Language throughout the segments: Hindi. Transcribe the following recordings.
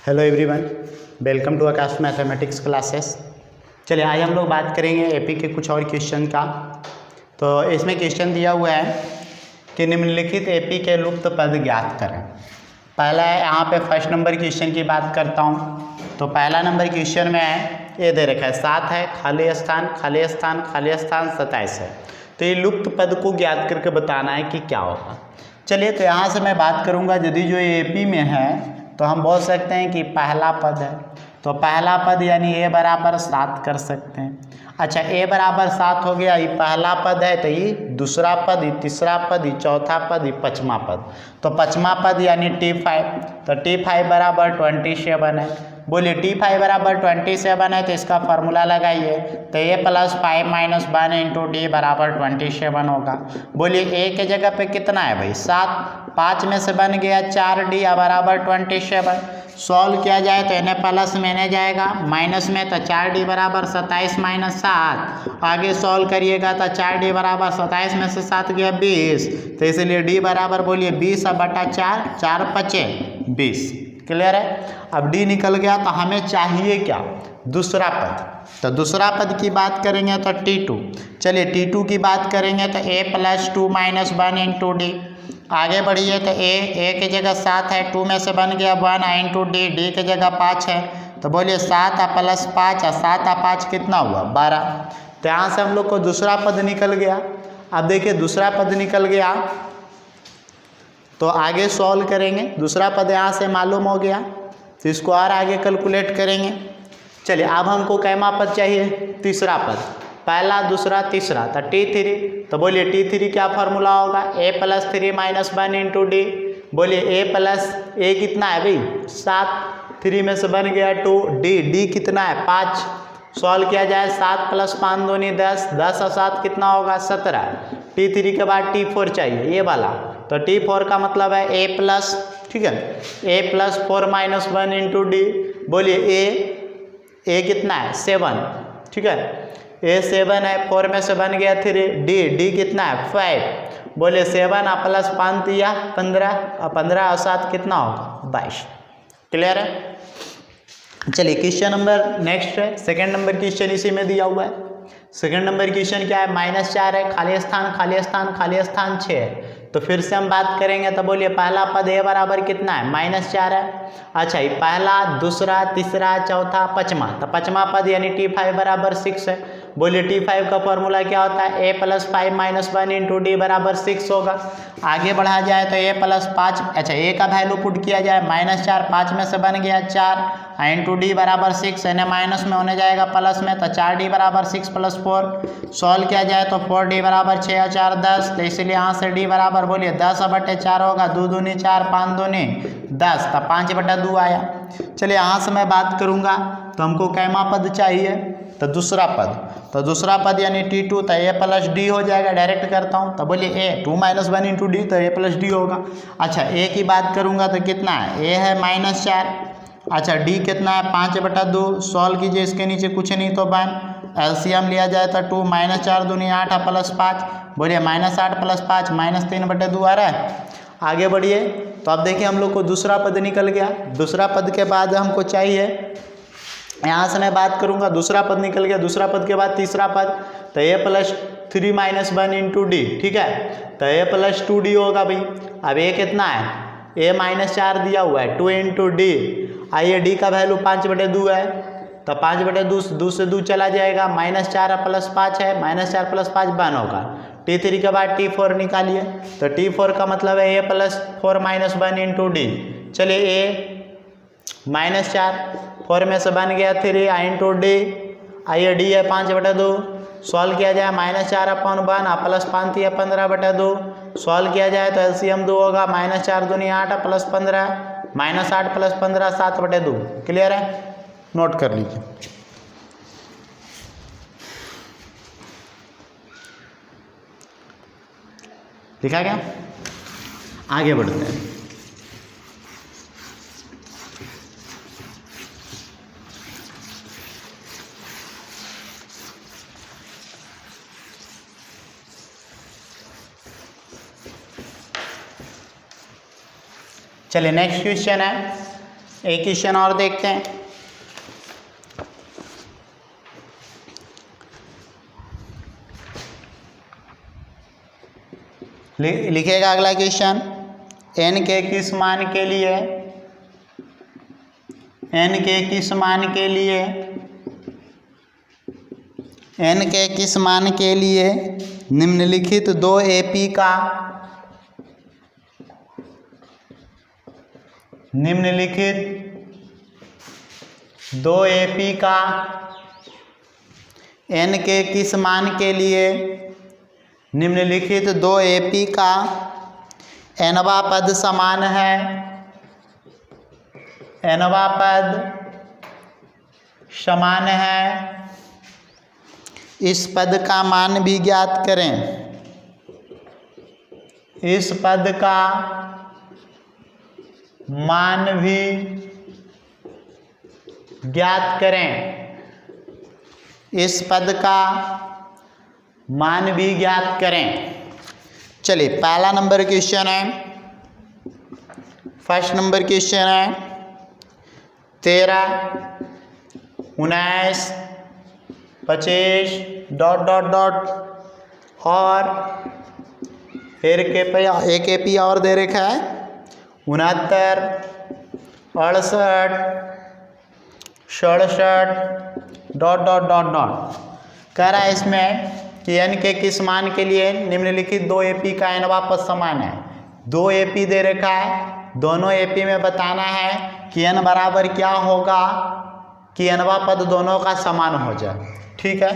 Hello everyone, welcome to Akash mathematics classes. चलिए आज हम लोग बात करेंगे एपी के कुछ और क्वेश्चन का। तो इसमें क्वेश्चन दिया हुआ है कि निम्नलिखित एपी के लुप्त पद ज्ञात करें। पहला है, यहाँ पे फर्स्ट नंबर क्वेश्चन की बात करता हूँ। तो पहला नंबर क्वेश्चन में है, ये दे रखा है 7 है, खाली स्थान खाली स्थान खाली स्थान 27 है। तो ये लुप्त पद को ज्ञात करके बताना है कि क्या होगा। चलिए तो यहाँ से मैं बात करूँगा, यदि जो एपी में है तो हम बोल सकते हैं कि पहला पद है। तो पहला पद यानी ए बराबर 7 कर सकते हैं। अच्छा, ए बराबर 7 हो गया, ये पहला पद है, तो ये दूसरा पद, ये तीसरा पद, ये चौथा पद, ये पाँचवा पद। तो पाँचवा पद यानी T5। तो T5 बराबर 27 है। बोलिए T5 बराबर 27 है, तो इसका फार्मूला लगाइए। तो a + 5 - 1 × d बराबर 27 होगा। बोलिए a के जगह पे कितना है भाई? 7। 5 में से बन गया 4d बराबर 27। सॉल्व किया जाए तो n प्लस में न जाएगा, माइनस में, तो 4d बराबर 27 - 7। आगे सॉल्व करिएगा तो 4d बराबर 27 में से 7 गया 20। तो इसलिए d बराबर बोलिए 20/4, 4 × 5 = 20। क्लियर है? अब d निकल गया तो हमें चाहिए क्या? दूसरा पद। तो दूसरा पद की बात करेंगे तो T2। चलिए T2 की बात करेंगे तो a + 2 - 1 × d। आगे बढ़िए तो a की जगह 7 है, 2 में से बन गया 1 × d की जगह 5 है। तो बोलिए 7 + 5 और 7 और 5 कितना हुआ? 12। तो यहाँ से हम लोग को दूसरा पद निकल गया। अब देखिए दूसरा पद निकल गया तो आगे सॉल्व करेंगे। दूसरा पद यहाँ से मालूम हो गया, तो इसको और आगे कैलकुलेट करेंगे। चलिए अब हमको कैमा पद चाहिए? तीसरा पद। पहला, दूसरा, तीसरा, तो T3। तो बोलिए T3 क्या फार्मूला होगा? a + 3 - 1 × d। बोलिए a कितना है भाई? 7। 3 में से बन गया 2, d कितना है? 5। सॉल्व किया जाए 7 + 5 = 10, 10 और 7 कितना होगा? 17। T3 के बाद T4 चाहिए, ये वाला। तो T4 का मतलब है a+, ठीक है, a + 4 - 1 × d। बोलिए a कितना है? 7, ठीक है, a 7 है, 4 में से बन गया 3, d कितना है? 5। बोलिए 7 + 5 दिया 15, और 15 और 7 कितना होगा? 22। क्लियर है? चलिए क्वेश्चन नंबर नेक्स्ट है, सेकंड नंबर क्वेश्चन इसी में दिया हुआ है। सेकंड नंबर क्वेश्चन क्या है? -4 है, खाली स्थान खाली स्थान खाली स्थान 6 है। तो फिर से हम बात करेंगे तो बोलिए पहला पद a बराबर कितना है? -4 है। अच्छा, ये पहला, दूसरा, तीसरा, चौथा, पाँचवा। तो पाँचवा पद यानी T5 बराबर 6 है। बोलिए T5 का फॉर्मूला क्या होता है? a + 5 - 1 × d बराबर 6 होगा। आगे बढ़ा जाए तो a + 5, अच्छा a का वैल्यू पुट किया जाए, -4, 5 में से बन गया 4 × d बराबर 6, यानी माइनस में होने जाएगा प्लस में, तो 4d बराबर 6 + 4। सॉल्व किया जाए तो 4d बराबर 6 और 4 10। तो इसलिए यहाँ से d बराबर बोलिए 10/4 होगा। 2 दूनी 4, 5 दूनी 10, तो 5/2 आया। चलिए यहाँ से मैं बात करूँगा तो हमको कैमा पद चाहिए? तो दूसरा पद। तो दूसरा पद यानी T2, तो a + d हो जाएगा। डायरेक्ट करता हूँ तो बोलिए a 2 - 1 × d, तो a + d होगा। अच्छा, a की बात करूँगा तो कितना है? a है -4। अच्छा, d कितना है? 5/2। सॉल्व कीजिए, इसके नीचे कुछ नहीं तो 1। एलसीएम लिया जाए तो 2 - 4 दूनी 8 + 5। बोलिए -8 + 5 -3/2 आ रहा है। आगे बढ़िए तो अब देखिए हम लोग को दूसरा पद निकल गया। दूसरा पद के बाद हमको चाहिए, यहाँ से मैं बात करूँगा, दूसरा पद निकल गया। दूसरा पद के बाद तीसरा पद, तो a + 3 - 1 × d, ठीक है, तो a + 2d होगा भाई। अब a कितना है? a -4 दिया हुआ है, 2 × d। आइए d का वैल्यू 5/2 है, तो 5/2, 2 से 2 चला जाएगा, -4 + 5 है, -4 + 5 1 होगा। T3 के बाद T4 निकालिए, तो T4 का मतलब है a + 4 - 1 × d। चलिए a -4, 4 में से बन गया 3 × d। आइए d है 5/2। सॉल्व किया जाए -4/1 और +5 दिया 15/2। सॉल्व किया जाए तो एलसीएम 2 होगा, -4 दूनी 8 + 15, -8 + 15 7/2। क्लियर है? नोट कर लीजिए। लिखा गया? आगे बढ़ते हैं। चलिए नेक्स्ट क्वेश्चन है, एक क्वेश्चन और देखते हैं। लिखेगा अगला क्वेश्चन, n के किस मान के लिए, n के किस मान के लिए, n के किस मान के लिए निम्नलिखित दो AP का, निम्नलिखित दो AP का n के किस मान के लिए निम्नलिखित दो AP का nवां पद समान है, nवां पद समान है, इस पद का मान भी ज्ञात करें, इस पद का मान भी ज्ञात करें, इस पद का मान भी ज्ञात करें। चलिए पहला नंबर क्वेश्चन है, फर्स्ट नंबर क्वेश्चन है 13, 19, 25 डॉट डॉट डॉट और फिर एक AP और दे रखा है 69, 68, 67 डॉट डॉट डॉट डॉट। कह रहा है इसमें कि n के किस मान के लिए निम्नलिखित दो AP का nवां पद समान है। दो AP दे रखा है, दोनों AP में बताना है कि n बराबर क्या होगा कि nवां पद दोनों का समान हो जाए। ठीक है,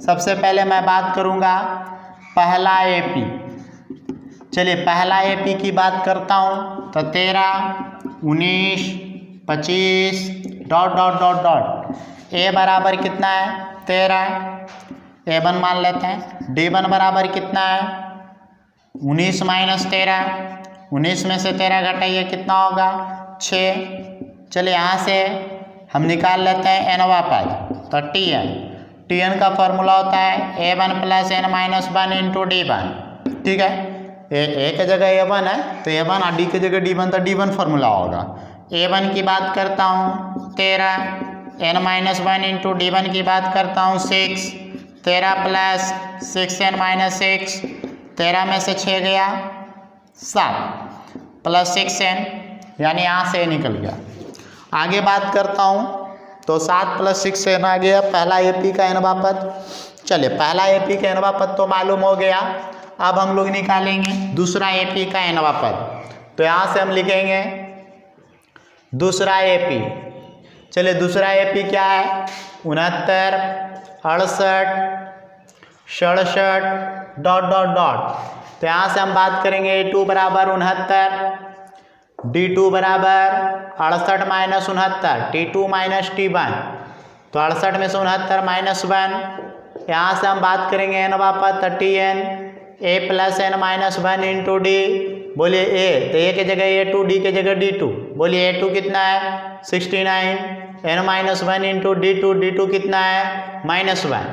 सबसे पहले मैं बात करूंगा पहला AP। चलिए पहला AP की बात करता हूँ तो 13, 19, 25 dot dot dot dot. A बराबर कितना है 13, A1 मान लेते हैं। D1 बराबर कितना है 19 माइनस 13, 19 में से 13 घटाइए कितना होगा 6। चलिए यहाँ से हम निकाल लेते हैं nवां पद तो Tn का फॉर्मूला होता है A1 plus n minus 1 into D1। ठीक है, A की जगह A1 है तो A1 और D की जगह D1 तो D1 फॉर्मूला होगा। A1 की बात करता हूँ 13, n माइनस 1 इंटू D1 की बात करता हूँ 6, 13 प्लस 6n माइनस 6, 13 में से 6 गया 7 प्लस 6n यानी यहाँ से निकल गया। आगे बात करता हूँ तो 7 प्लस 6n आ गया पहला AP का nवां पद। चलिए पहला AP का nवां पद तो मालूम हो गया, अब हम लोग निकालेंगे दूसरा AP का nवां पद। तो यहाँ से हम लिखेंगे दूसरा AP। चलिए दूसरा AP क्या है 69, 68, 67 डॉट डॉट डॉट। तो यहाँ से हम बात करेंगे A2 बराबर 69, D2 बराबर 68 माइनस 69, T2 माइनस T1। तो 68 में से 69 माइनस 1। यहाँ से हम बात करेंगे nवां पद 30n, A plus n minus 1 into D। बोलिए A तो A की जगह A2, D की जगह D2। बोलिए A2 कितना है 69, n minus 1 into D2, D2 कितना है -1।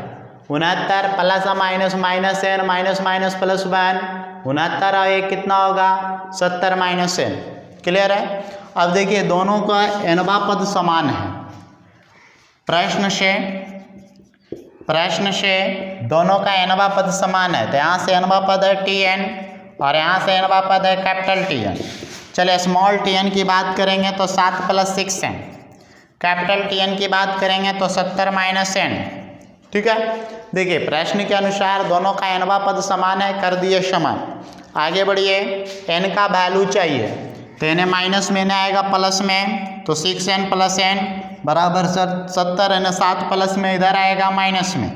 69 plus minus minus n minus minus plus 1, 69 और 1 कितना होगा 70 माइनस n। क्लियर है। अब देखिए दोनों का nवां पद समान है। प्रश्न से दोनों का nवां पद समान है तो यहाँ से nवां पद है Tn और यहाँ से nवां पद है कैपिटल Tn। चलिए स्मॉल Tn की बात करेंगे तो 7 प्लस 6n, कैपिटल Tn की बात करेंगे तो 70 माइनस n। ठीक है, देखिए प्रश्न के अनुसार दोनों का nवां पद समान है, कर दिए समान। आगे बढ़िए, n का वैल्यू चाहिए तो n माइनस में न आएगा प्लस में, तो 6n प्लस n बराबर 70, n 7 प्लस में इधर आएगा माइनस में।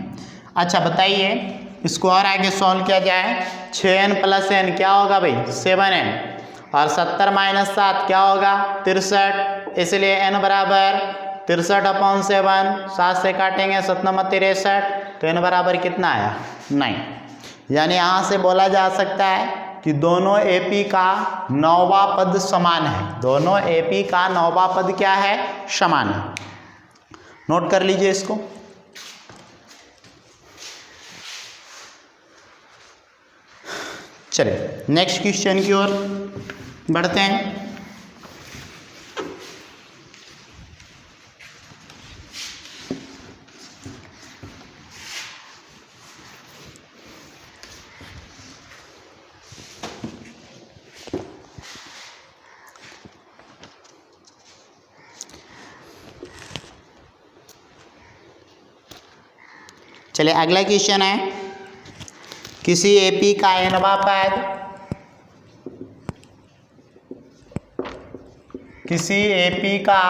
अच्छा बताइए इसको और आगे सॉल्व किया जाए, 6n प्लस n क्या होगा भाई 7n और 70 माइनस 7 क्या होगा 63, इसलिए n बराबर 63/7, 7 से काटेंगे 7 9 63, तो n बराबर कितना आया 9। यानी यहाँ से बोला जा सकता है कि दोनों AP का नौवां पद समान है, दोनों AP का नौवां पद क्या है समान है। नोट कर लीजिए इसको। चलिए नेक्स्ट क्वेश्चन की ओर बढ़ते हैं। चलिए अगला क्वेश्चन है, किसी एपी का nवां पद, किसी एपी का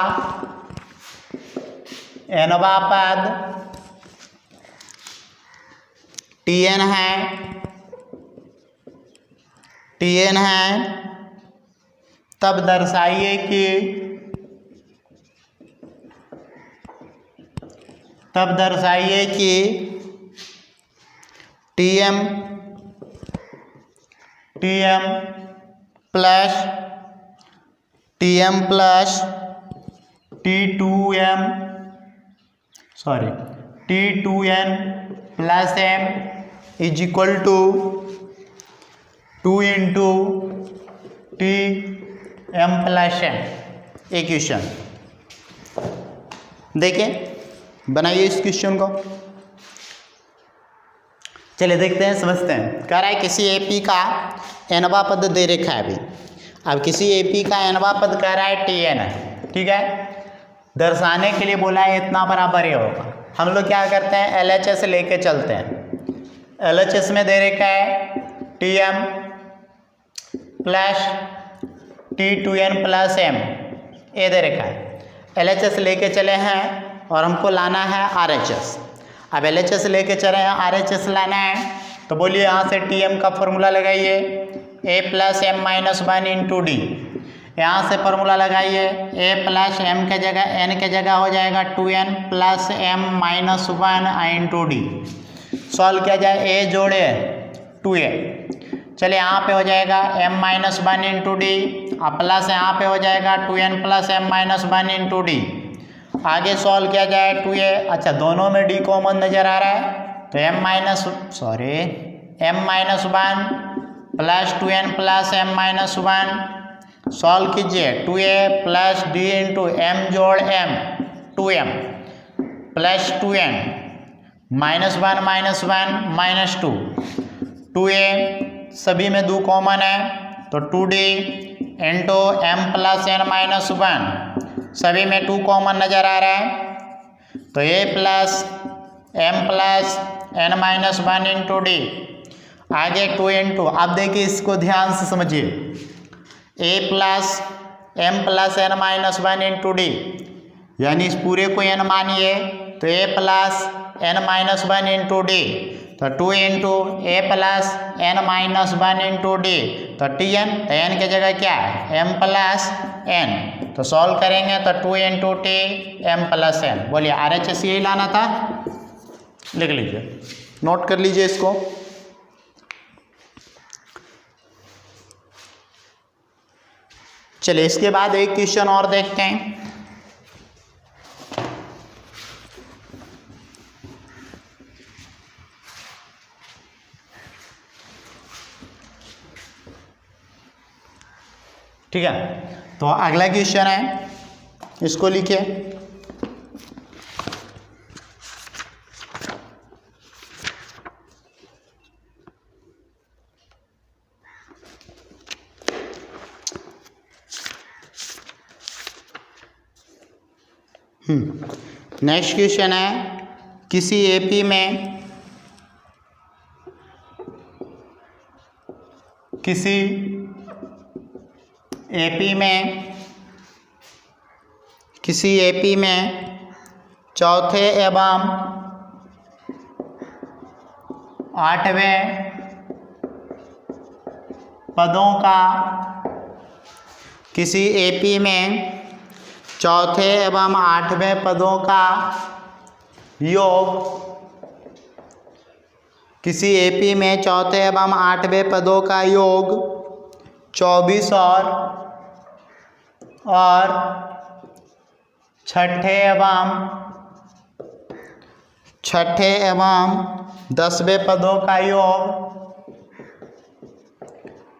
nवां पद Tn है, तब दर्शाइए कि Tm plus T2n plus m is equal to 2 into Tm plus m। एक क्वेश्चन देखिए, बनाइए इस क्वेश्चन को। चलिए देखते हैं, समझते हैं। कह रहा है किसी एपी का nवां पद दे रखा है अभी। अब किसी एपी का nवां पद कह रहा है Tn है, ठीक है। दर्शाने के लिए बोला है इतना बराबर ये होगा। हम लोग क्या करते हैं, LHS लेके चलते हैं। LHS में दे रखा है Tm plus T2n plus m, ये दे रखा है। LHS लेके चले हैं और हमको लाना है RHS। अब LHS लेके चले हैं, RHS लाना है, तो बोलिए यहाँ से Tm का फॉर्मूला लगाइए, a plus m minus 1 into d. यहाँ से फॉर्मूला लगाइए, a प्लस एम के जगह n के जगह हो जाएगा 2n plus m minus 1 into d. Solve किया जाए, a जोड़े 2a, चलिए यहाँ पे हो जाएगा m माइनस 1 इंटू डी, अब प्लस यहाँ पे हो जाएगा 2n plus m minus 1 into d. आगे सॉल्व किया जाए 2a, अच्छा दोनों में d कॉमन नजर आ रहा है, तो m minus 1 plus 2n plus m minus 1। Solve कीजिए, 2a plus d into m जोड़ m 2m plus 2n minus 1 minus 2 2a सभी में 2 कॉमन है, तो 2d into m plus n minus 1, सभी में 2 कॉमन नजर आ रहा है, तो a plus m plus n minus 1 into d. आगे 2 इंटू, अब देखिए इसको ध्यान से समझिए, a plus m plus n minus 1 into D, यानी इस पूरे को n मानिए, तो a plus n minus 1 into D, तो 2 into a plus n minus 1 into D, तो Tn, तो n की जगह क्या है m प्लस n, तो सॉल्व करेंगे तो 2 into T m plus n। बोलिए RHS यही लाना था, लिख लीजिए, नोट कर लीजिए इसको। चलिए इसके बाद एक क्वेश्चन और देखते हैं। ठीक है, तो अगला क्वेश्चन है, इसको लिखिए। नेक्स्ट क्वेश्चन है, किसी एपी में चौथे एवं 8वें पदों का, किसी एपी में चौथे एवं 8वें पदों का योग, किसी एपी में चौथे एवं 8वें पदों का योग 24 और छठे एवं 10वें पदों का योग,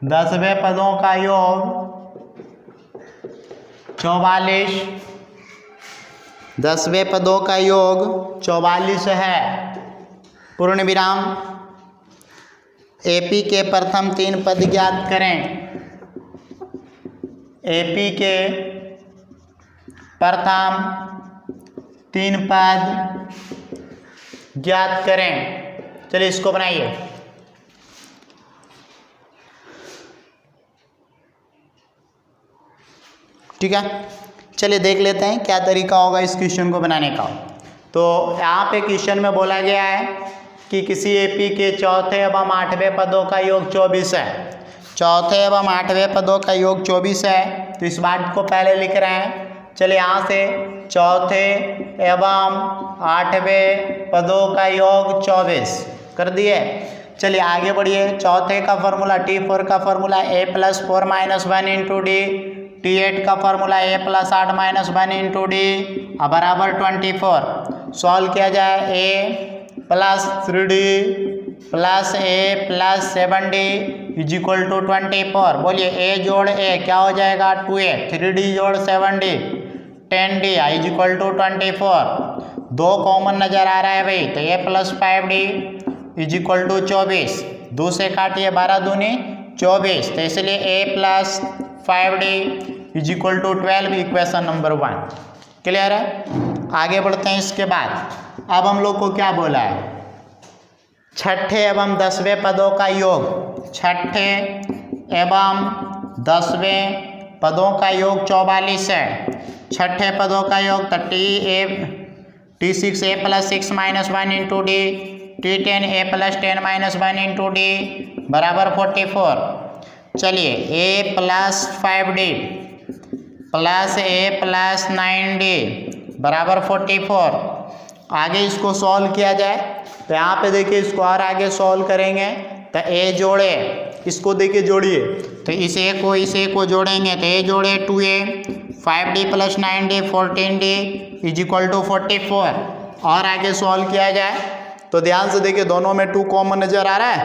10वें पदों का योग 44, 10वें पदों का योग 44 है। पूर्ण विराम। एपी के प्रथम 3 पद ज्ञात करें। एपी के प्रथम 3 पद ज्ञात करें। चलिए इसको बनाइए। ठीक है, चलिए देख लेते हैं क्या तरीका होगा इस क्वेश्चन को बनाने का। तो यहाँ पे क्वेश्चन में बोला गया है कि किसी एपी के चौथे एवं आठवें पदों का योग 24 है। चौथे एवं आठवें पदों का योग 24 है, तो इस बात को पहले लिख रहे हैं। चलिए यहाँ से चौथे एवं आठवें पदों का योग 24 कर दिए। चलिए आगे बढ़िए। चौथे का फॉर्मूला T4 का formula a+4 - 1 into D, T8 का फॉर्मूला a+8 - 1 इंटू डी बराबर 24। सॉल्व किया जाए a+3d प्लस a+7d = 24। बोलिए a जोड़ a क्या हो जाएगा 2a, 3d जोड़ 7d 10d = 24। 2 कॉमन नजर आ रहा है भाई, तो a+5d = 24। 2 से काटिए 12 दूनी 24, तो इसलिए a+5d = 12 इक्वेशन नंबर 1। क्लियर है। आगे बढ़ते हैं। इसके बाद अब हम लोग को क्या बोला है, छठे एवं 10वें पदों का योग। छठे एवं 10वें पदों का योग 44 है। छठे पदों का योग तो T6 a+6 - 1 into D, T10 a+10 - 1 into D बराबर 44। चलिए a+5d प्लस a+9d बराबर 44। आगे इसको सॉल्व किया जाए, तो यहाँ पे देखिए इसको और आगे सॉल्व करेंगे तो a जोड़े, इसको देखिए जोड़िए, तो इस a को जोड़ेंगे तो a जोड़े 2a, 5d + 9d 14d = 44। और आगे सॉल्व किया जाए तो ध्यान से देखिए दोनों में 2 कॉमन नजर आ रहा है।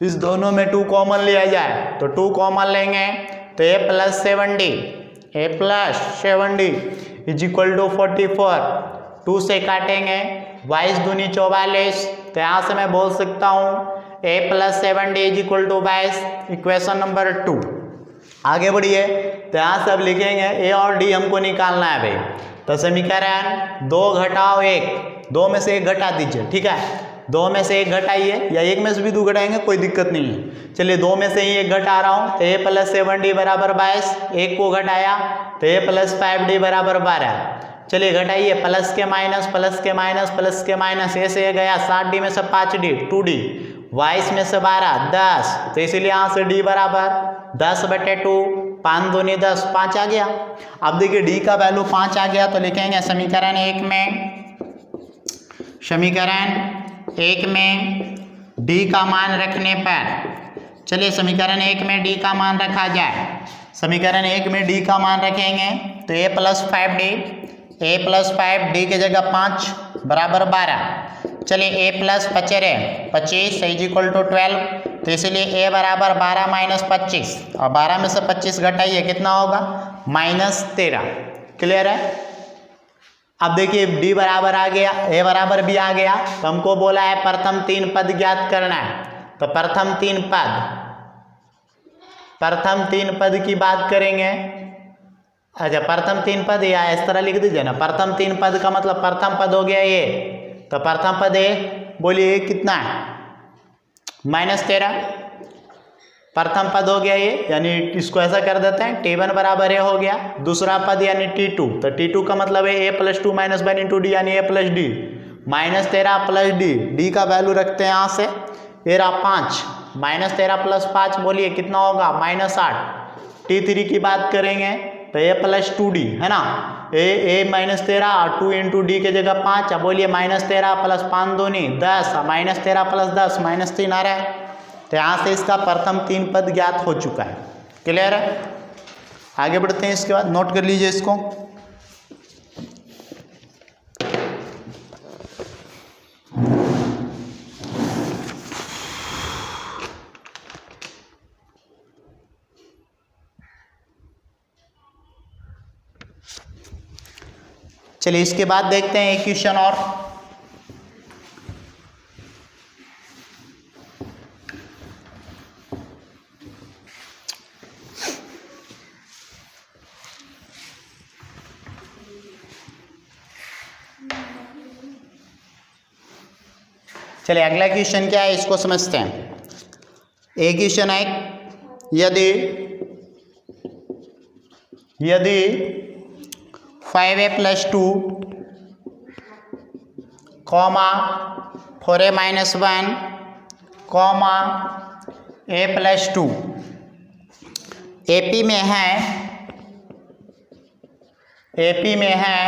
इस दोनों में 2 कॉमन लिया जाए तो 2 कॉमन लेंगे तो a+7d = 44। 2 से काटेंगे 22 दूनी 44, तो यहाँ से मैं बोल सकता हूँ a+7d = 22 इक्वेशन नंबर 2। आगे बढ़िए, तो यहाँ से अब लिखेंगे a और d हमको निकालना है भाई। तो समीकरण 2 घटाओ 1, 2 में से 1 घटा दीजिए। ठीक है, 2 में से 1 घटाइए या 1 में से भी 2 घटाएंगे कोई दिक्कत नहीं है। चलिए 2 में से ही 1 घटा रहा हूँ, तो a+7d बराबर 22, 1 को घटाया तो a+5d बराबर 12। चलिए घटाइए, प्लस के माइनस प्लस के माइनस प्लस के माइनस, ए से गया 7d में से 5d 2d, 22 में से 12 10, तो इसीलिए यहाँ से d बराबर 10/2, 5 दूनी 10, 5 आ गया। अब देखिए d का वैल्यू 5 आ गया, तो लिखेंगे समीकरण 1 में d का मान रखने पर, चलिए समीकरण 1 में d का मान रखा जाए। समीकरण 1 में d का मान रखेंगे तो a+5d की जगह 5 बराबर 12। चलिए a+5 25 = 12, तो इसलिए a बराबर 12 - 25, और 12 में से 25 घटाइए कितना होगा -13। क्लियर है। अब देखिए d बराबर आ गया, a बराबर भी आ गया, तो हमको बोला है प्रथम 3 पद ज्ञात करना है। तो प्रथम 3 पद की बात करेंगे। अच्छा, प्रथम 3 पद या इस तरह लिख दीजिए ना, प्रथम 3 पद का मतलब प्रथम पद हो गया ये, तो प्रथम पद ए, बोलिए कितना है -13, प्रथम पद हो गया ये, यानी इसको ऐसा कर देते हैं T1 बराबर ए हो गया। दूसरा पद यानी T2, तो T2 का मतलब है a+2 - 1 इंटू डी यानी a+d, -13 + d का वैल्यू रखते हैं यहाँ से, ये रहा 5, -13 + 5 बोलिए कितना होगा -8। T3 की बात करेंगे तो a+2d है ना, a -13 और 2 इंटू डी के जगह 5, अब बोलिए -13 + 5 दूनी 10, -13 + 10 -3 आ रहा है, तो यहाँ से इसका प्रथम 3 पद ज्ञात हो चुका है। क्लियर है। आगे बढ़ते हैं। इसके बाद नोट कर लीजिए इसको। चलिए इसके बाद देखते हैं एक क्वेश्चन और। चलिए अगला क्वेश्चन क्या है इसको समझते हैं। एक क्वेश्चन है, यदि 5a + 2, 4a - 1, a + 2 AP में है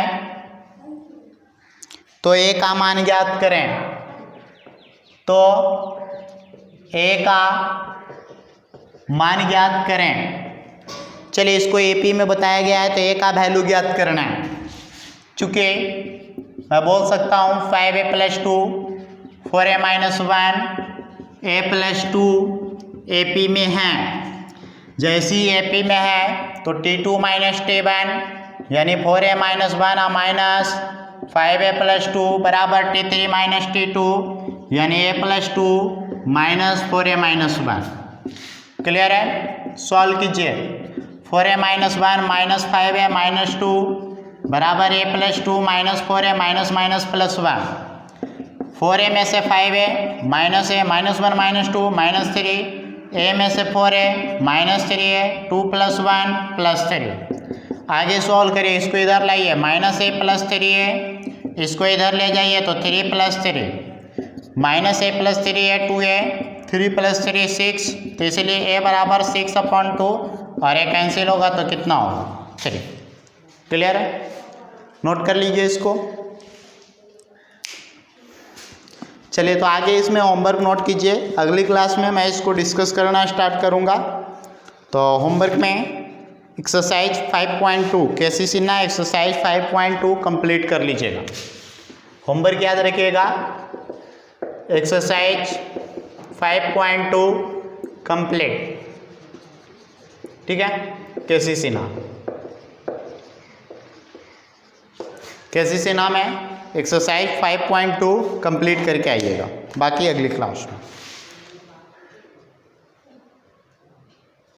तो a का मान ज्ञात करें। तो a का मान ज्ञात करें। चलिए इसको AP में बताया गया है तो a का वैल्यू ज्ञात करना है। चूँकि मैं बोल सकता हूँ 5a + 2, 4a - 1, a + 2 AP में है। जैसे ही AP में है तो T2 - T1 यानी 4a - 1 और माइनस 5a + 2 बराबर T3 - T2 यानी a + 2 माइनस 4a - 1। क्लियर है? सॉल्व कीजिए। 4a - 1 माइनस 5a माइनस 2 बराबर a + 2 minus 4a minus minus plus 1। 4a में से 5a minus a minus 1 minus 2 minus 3, a में से 4a माइनस 3a 2 + 1 + 3। आगे सॉल्व करिए, इसको इधर लाइए, माइनस a + 3a, इसको इधर ले जाइए तो 3 + 3, माइनस a + 3a 2a, 3 + 3 6, तो इसलिए a बराबर 6/2 और a कैंसिल होगा तो कितना होगा 3। क्लियर है? नोट कर लीजिए इसको। चलिए तो आगे इसमें होमवर्क नोट कीजिए, अगली क्लास में मैं इसको डिस्कस करना स्टार्ट करूँगा। तो होमवर्क में एक्सरसाइज 5.2 KCC ना एक्सरसाइज 5.2 कंप्लीट कर लीजिएगा। होमवर्क याद रखिएगा, एक्सरसाइज 5.2 कंप्लीट, ठीक है। KCC नाम है, एक्सरसाइज 5.2 कंप्लीट करके आइएगा, बाकी अगली क्लास में।